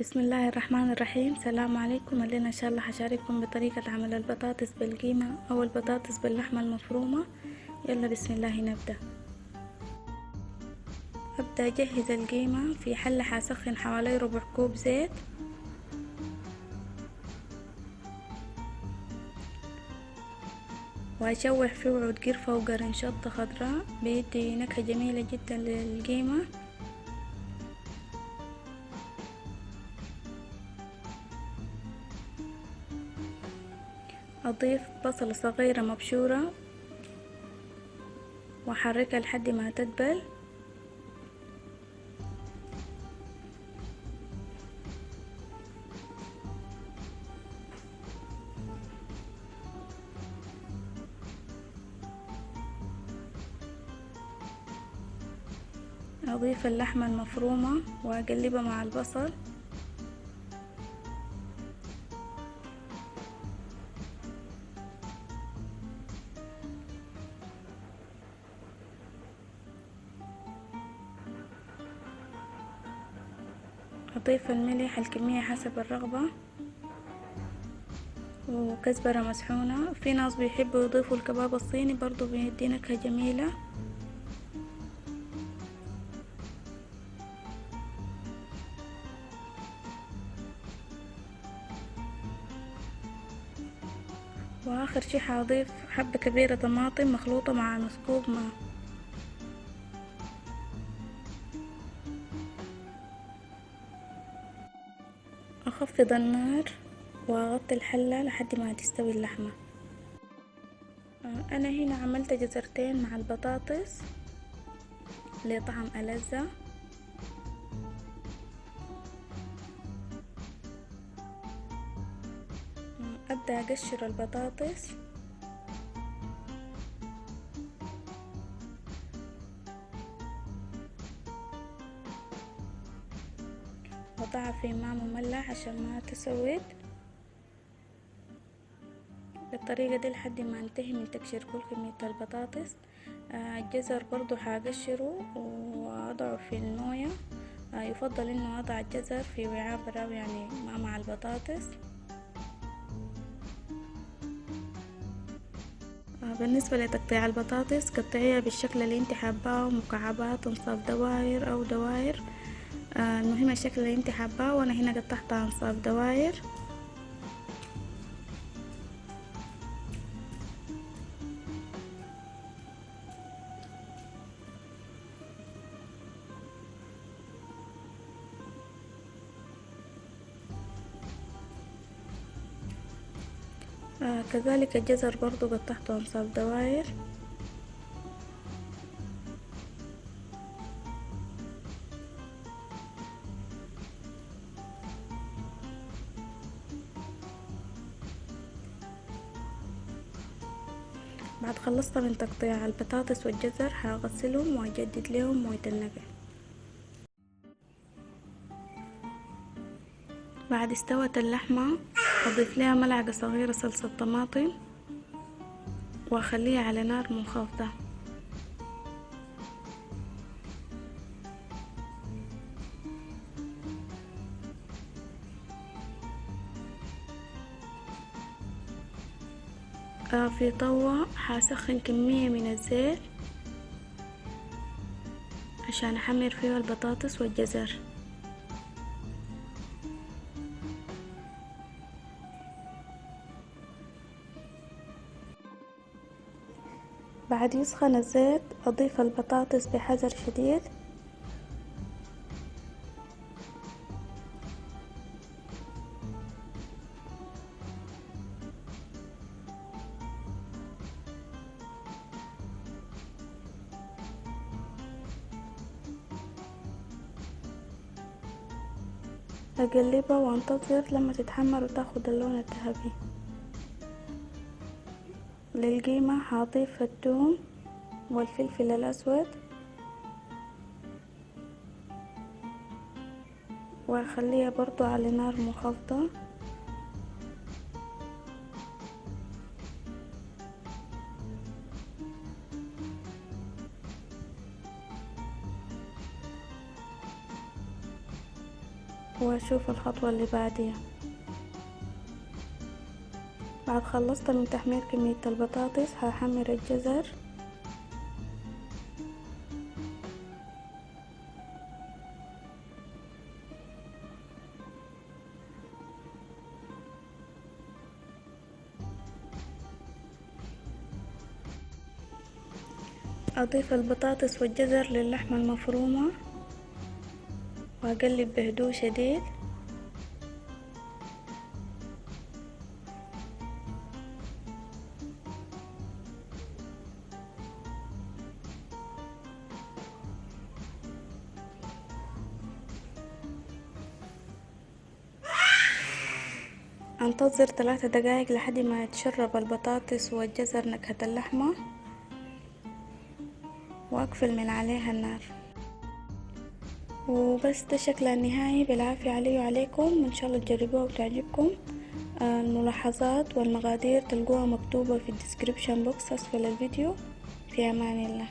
بسم الله الرحمن الرحيم. السلام عليكم. الليلة إن شاء الله حشارككم بطريقة عمل البطاطس بالقيمة أو البطاطس باللحمة المفرومة. يلا بسم الله نبدأ. أبدأ أجهز القيمة في حلة، حسخن حوالي ربع كوب زيت، وأشوح فيه عود قرفة وقرن شطة خضراء بيدي نكهة جميلة جدا للقيمة. أضيف بصلة صغيرة مبشورة وأحركها لحد ما تدبل. أضيف اللحمة المفرومة وأقلبها مع البصل. أضيف الملح الكمية حسب الرغبة، وكزبرة مسحونة. في ناس بيحبوا يضيفوا الكباب الصيني برضو بيدي نكهة جميلة. واخر شي حاضيف حبة كبيرة طماطم مخلوطة مع نص كوب ماء. اخفض النار واغطي الحلة لحد ما تستوي اللحمة. انا هنا عملت جزرتين مع البطاطس لطعم ألذ. ابدأ اقشر البطاطس وضعها في ماء مملح عشان ما تسود. بالطريقة دي لحد ما انتهي من تقشير كل كمية البطاطس. الجزر برضو حقشره واضعه في الموية. يفضل انه اضع الجزر في وعاء براوي، يعني ما مع البطاطس. بالنسبة لتقطيع البطاطس قطعيها بالشكل اللي انت حاباه، مكعبات، انصاف دوائر او دوائر. المهم الشكل اللي انت حاباه، وانا هنا قطعتها انصاف دوائر. كذلك الجزر برضو قطعته انصاف دوائر. بعد خلصت من تقطيع البطاطس والجزر هغسلهم واجدد لهم موية النقع. بعد استوت اللحمة اضيف لها ملعقة صغيرة صلصة طماطم واخليها على نار منخفضة. في طاوة حسخن كمية من الزيت عشان احمر فيها البطاطس والجزر. بعد يسخن الزيت اضيف البطاطس بحذر شديد. اقلبها وانتظر لما تتحمر وتاخد اللون الذهبي. للقيمة هضيف الثوم والفلفل الاسود واخليها برضو على نار منخفضة. واشوف الخطوة اللي بعديها. بعد خلصت من تحمير كمية البطاطس هحمر الجزر. اضيف البطاطس والجزر للحمة المفرومة واقلب بهدوء شديد. انتظر 3 دقايق لحد ما يتشرب البطاطس والجزر نكهة اللحمة، واقفل من عليها النار. وبس ده شكل النهائي. بالعافية علي وعليكم، وان شاء الله تجربوها وتعجبكم. الملاحظات والمقادير تلقوها مكتوبة في الديسكريبشن بوكس اسفل الفيديو. في امان الله.